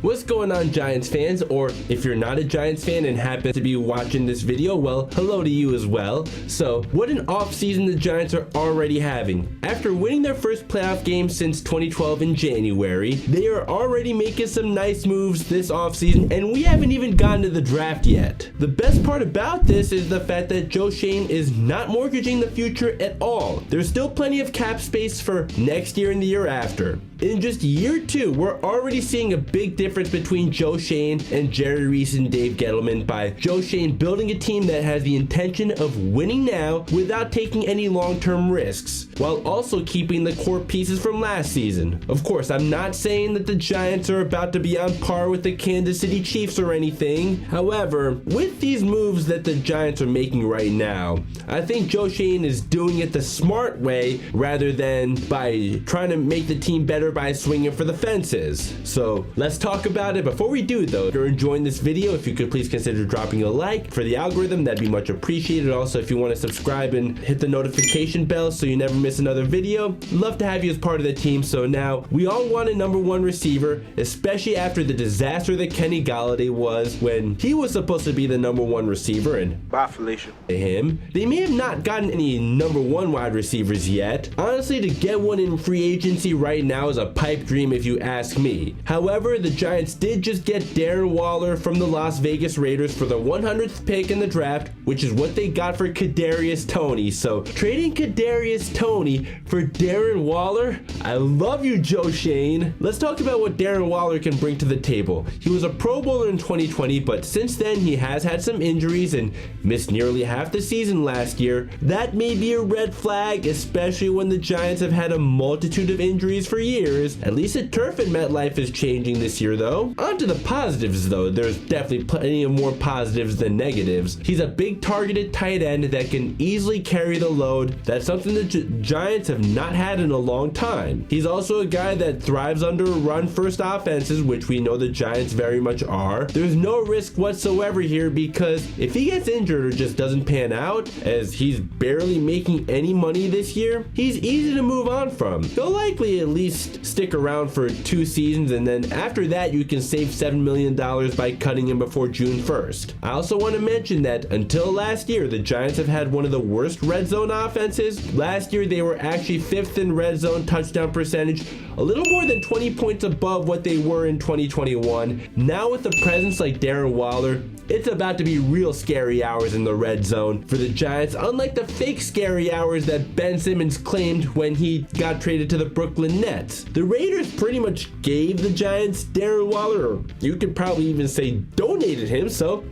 What's going on, Giants fans? Or if you're not a Giants fan and happen to be watching this video, well, hello to you as well. So, what an offseason the Giants are already having. After winning their first playoff game since 2012 in January, they are already making some nice moves this offseason, and we haven't even gotten to the draft yet. The best part about this is the fact that Schoen is not mortgaging the future at all. There's still plenty of cap space for next year and the year after. In just year 2, we're already seeing a big difference between Schoen and Jerry Reese and Dave Gettleman by Schoen building a team that has the intention of winning now without taking any long-term risks, while also keeping the core pieces from last season. Of course, I'm not saying that the Giants are about to be on par with the Kansas City Chiefs or anything. However, with these moves that the Giants are making right now, I think Schoen is doing it the smart way rather than by trying to make the team better by swinging for the fences. So let's talk about it. Before we do though, if you're enjoying this video, if you could please consider dropping a like for the algorithm, that'd be much appreciated. Also, if you want to subscribe and hit the notification bell so you never miss another video, love to have you as part of the team. So now we all want a number 1 receiver, especially after the disaster that Kenny Golladay was when he was supposed to be the number 1 receiver. And bye, Felicia. They may have not gotten any number 1 wide receivers yet. Honestly, to get one in free agency right now is a pipe dream if you ask me. However, the Giants did just get Darren Waller from the Las Vegas Raiders for the 100th pick in the draft, which is what they got for Kadarius Toney. So trading Kadarius Toney for Darren Waller, I love you, Schoen. Let's talk about what Darren Waller can bring to the table. He was a Pro Bowler in 2020, but since then he has had some injuries and missed nearly half the season last year. That may be a red flag, especially when the Giants have had a multitude of injuries for years. At least the turf in MetLife is changing this year though. On to the positives though. There's definitely plenty of more positives than negatives. He's a big targeted tight end that can easily carry the load. That's something the Giants have not had in a long time. He's also a guy that thrives under run-first offenses, which we know the Giants very much are. There's no risk whatsoever here because if he gets injured or just doesn't pan out, as he's barely making any money this year, he's easy to move on from. He'll likely at least stick around for 2 seasons, and then after that you can save $7 million by cutting him before June 1st. I also want to mention that until last year, the Giants have had one of the worst red zone offenses. Last year they were actually 5th in red zone touchdown percentage, a little more than 20 points above what they were in 2021. Now with a presence like Darren Waller, it's about to be real scary hours in the red zone for the Giants, unlike the fake scary hours that Ben Simmons claimed when he got traded to the Brooklyn Nets. The Raiders pretty much gave the Giants Darren Waller, or you could probably even say donated him, so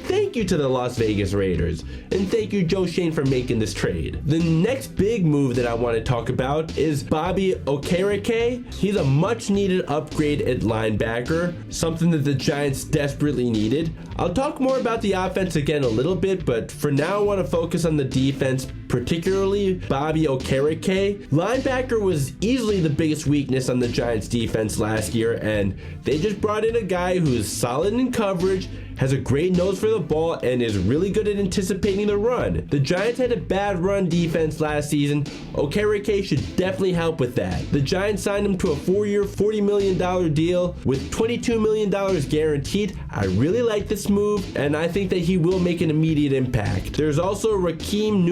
thank you to the Las Vegas Raiders, and thank you Schoen for making this trade. The next big move that I want to talk about is Bobby Okereke. He's a much needed upgrade at linebacker, something that the Giants desperately needed. I'll talk more about the offense again a little bit, but for now I want to focus on the defense, particularly Bobby Okereke. Linebacker was easily the biggest weakness on the Giants defense last year, and they just brought in a guy who's solid in coverage, has a great nose for the ball, and is really good at anticipating the run. The Giants had a bad run defense last season. Okereke should definitely help with that. The Giants signed him to a 4-year, $40 million deal with $22 million guaranteed. I really like this move, and I think that he will make an immediate impact. There's also Rakeem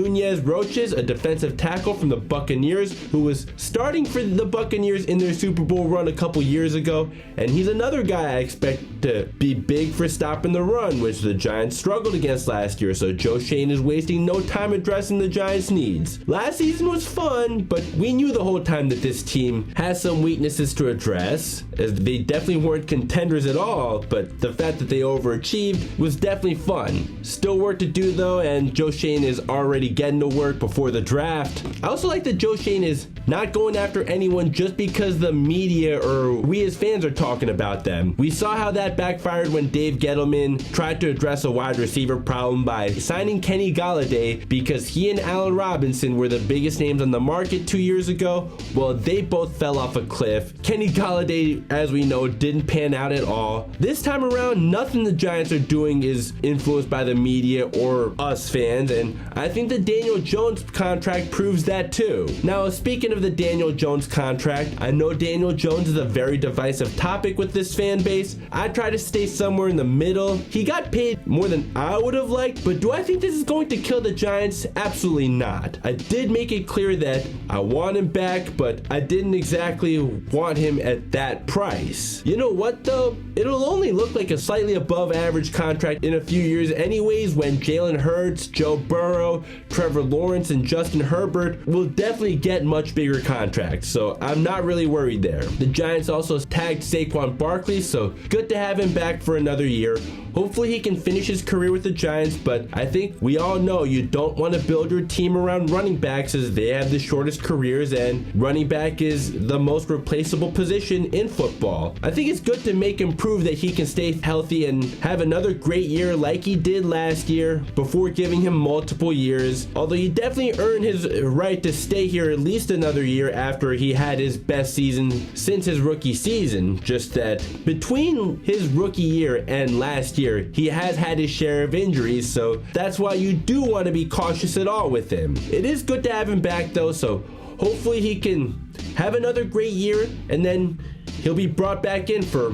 Roches, a defensive tackle from the Buccaneers, who was starting for the Buccaneers in their Super Bowl run a couple years ago, and he's another guy I expect to be big for stopping the run, which the Giants struggled against last year, so Schoen is wasting no time addressing the Giants' needs. Last season was fun, but we knew the whole time that this team has some weaknesses to address, as they definitely weren't contenders at all, but the fact that they overachieved was definitely fun. Still work to do though, and Schoen is already getting to work before the draft. I also like that Schoen is not going after anyone just because the media or we as fans are talking about them. We saw how that backfired when Dave Gettleman tried to address a wide receiver problem by signing Kenny Golladay because he and Allen Robinson were the biggest names on the market 2 years ago. Well, they both fell off a cliff. Kenny Golladay, as we know, didn't pan out at all. This time around, nothing the Giants are doing is influenced by the media or us fans, and I think that Daniel Jones contract proves that too. Now, speaking of the Daniel Jones contract, I know Daniel Jones is a very divisive topic with this fan base. I try to stay somewhere in the middle. He got paid more than I would have liked, but do I think this is going to kill the Giants? Absolutely not. I did make it clear that I want him back, but I didn't exactly want him at that price. You know what though? It'll only look like a slightly above average contract in a few years anyways, when Jalen Hurts, Joe Burrow, Trevor Lawrence, and Justin Herbert will definitely get much bigger contracts, so I'm not really worried there. The Giants also tagged Saquon Barkley, so good to have him back for another year. Hopefully he can finish his career with the Giants, but I think we all know you don't want to build your team around running backs, as they have the shortest careers and running back is the most replaceable position in football. I think it's good to make him prove that he can stay healthy and have another great year like he did last year before giving him multiple years, although he definitely earned his right to stay here at least another year after he had his best season since his rookie season. Just that between his rookie year and last year, he has had his share of injuries, so that's why you do want to be cautious at all with him. It is good to have him back though, so hopefully he can have another great year and then he'll be brought back in for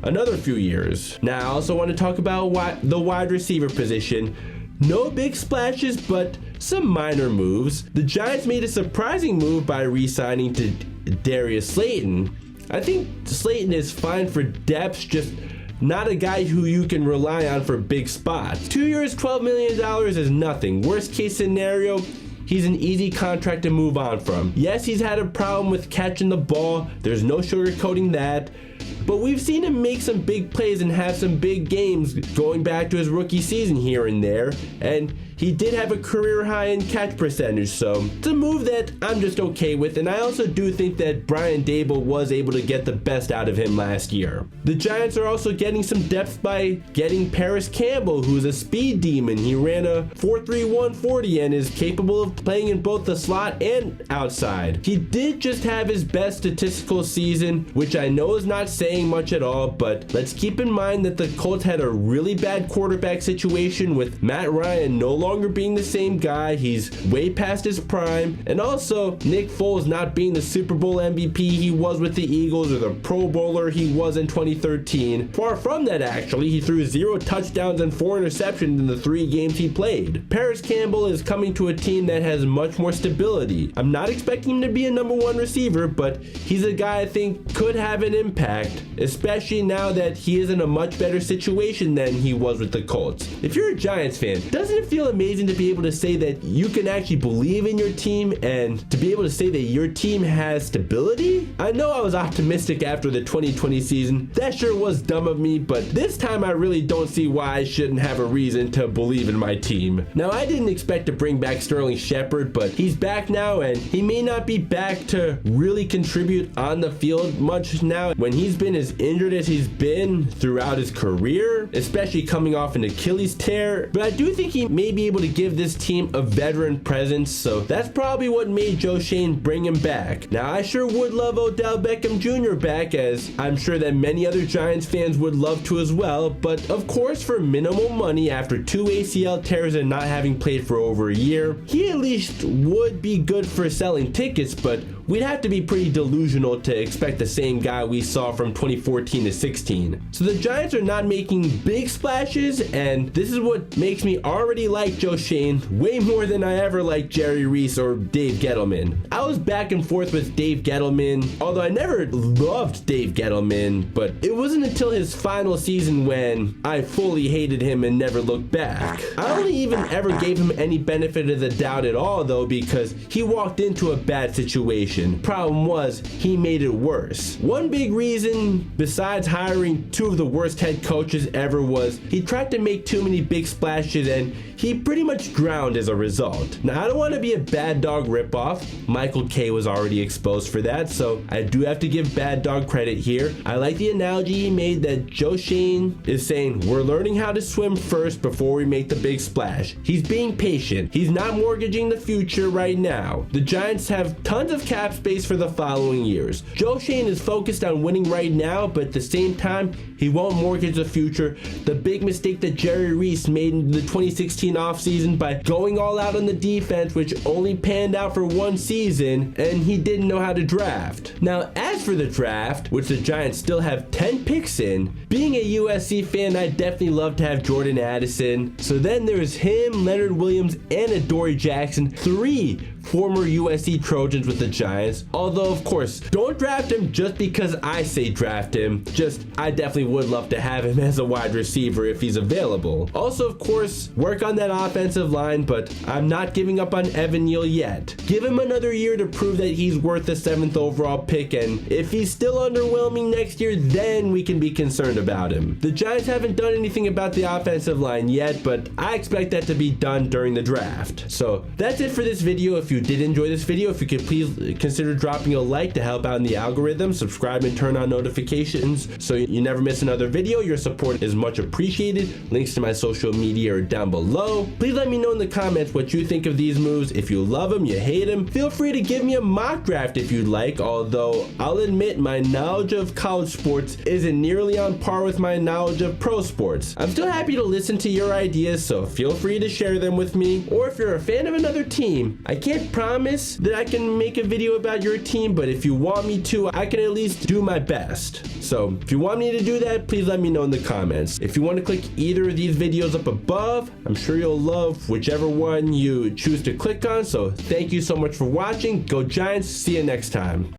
another few years. Now I also want to talk about the wide receiver position. No big splashes, but some minor moves. The Giants made a surprising move by re-signing to Darius Slayton. I think Slayton is fine for depth, just not a guy who you can rely on for big spots. 2 years, $12 million is nothing. Worst case scenario, he's an easy contract to move on from. Yes, he's had a problem with catching the ball. There's no sugarcoating that. But we've seen him make some big plays and have some big games going back to his rookie season here and there. And he did have a career high in catch percentage, so it's a move that I'm just okay with. And I also do think that Brian Daboll was able to get the best out of him last year. The Giants are also getting some depth by getting Parris Campbell, who's a speed demon. He ran a 4.31 40 and is capable of playing in both the slot and outside. He did just have his best statistical season, which I know is not saying much at all, but let's keep in mind that the Colts had a really bad quarterback situation with Matt Ryan no longer being the same guy. He's way past his prime, and also Nick Foles not being the Super Bowl MVP he was with the Eagles or the Pro Bowler he was in 2013. Far from that, actually. He threw 0 touchdowns and 4 interceptions in the 3 games he played. Parris Campbell is coming to a team that has much more stability. I'm not expecting him to be a number 1 receiver, but he's a guy I think could have an impact, especially now that he is in a much better situation than he was with the Colts. If you're a Giants fan, doesn't it feel amazing to be able to say that you can actually believe in your team and to be able to say that your team has stability? I know I was optimistic after the 2020 season. That sure was dumb of me, but this time I really don't see why I shouldn't have a reason to believe in my team. Now, I didn't expect to bring back Sterling Shepard, but he's back now, and he may not be back to really contribute on the field much now when he's been as injured as he's been throughout his career, especially coming off an Achilles tear. But I do think he may be able to give this team a veteran presence, so that's probably what made Joe Schoen bring him back. Now, I sure would love Odell Beckham Jr. back, as I'm sure that many other Giants fans would love to as well, but of course for minimal money after 2 ACL tears and not having played for over a year, he at least would be good for selling tickets, but we'd have to be pretty delusional to expect the same guy we saw from 2014 to 16. So the Giants are not making big splashes, and this is what makes me already like Joe Schoen way more than I ever liked Jerry Reese or Dave Gettleman. I was back and forth with Dave Gettleman, although I never loved Dave Gettleman, but it wasn't until his final season when I fully hated him and never looked back. I only even ever gave him any benefit of the doubt at all though, because he walked into a bad situation. Problem was, he made it worse. One big reason, besides hiring 2 of the worst head coaches ever, was he tried to make too many big splashes and he pretty much drowned as a result. Now, I don't want to be a Bad Dog ripoff. Michael K was already exposed for that, so I do have to give Bad Dog credit here. I like the analogy he made that Joe Schoen is saying, we're learning how to swim first before we make the big splash. He's being patient. He's not mortgaging the future right now. The Giants have tons of cap cap space for the following years. Joe Schoen is focused on winning right now, but at the same time, he won't mortgage the future. The big mistake that Jerry Reese made in the 2016 offseason by going all out on the defense, which only panned out for one season, and he didn't know how to draft. Now, as for the draft, which the Giants still have 10 picks in, being a USC fan, I'd definitely love to have Jordan Addison. So then there's him, Leonard Williams, and Adoree Jackson, 3 former USC Trojans with the Giants. Although, of course, don't draft him just because I say draft him. Just, I definitely would love to have him as a wide receiver if he's available. Also, of course, work on that offensive line, but I'm not giving up on Evan Neal yet. Give him another year to prove that he's worth the 7th overall pick, and if he's still underwhelming next year, then we can be concerned about him. The Giants haven't done anything about the offensive line yet, but I expect that to be done during the draft. So that's it for this video. If you did enjoy this video, if you could please consider dropping a like to help out in the algorithm, subscribe and turn on notifications so you never miss another video. Your support is much appreciated. Links to my social media are down below. Please let me know in the comments what you think of these moves. If you love them, you hate them, feel free to give me a mock draft if you'd like, although I'll admit my knowledge of college sports isn't nearly on par with my knowledge of pro sports. I'm still happy to listen to your ideas, so feel free to share them with me. Or if you're a fan of another team, I can't promise that I can make a video about your team, but if you want me to, I can at least do my best. So if you want me to do that, please let me know in the comments. If you want to click either of these videos up above, I'm sure you'll love whichever one you choose to click on. So thank you so much for watching. Go Giants. See you next time.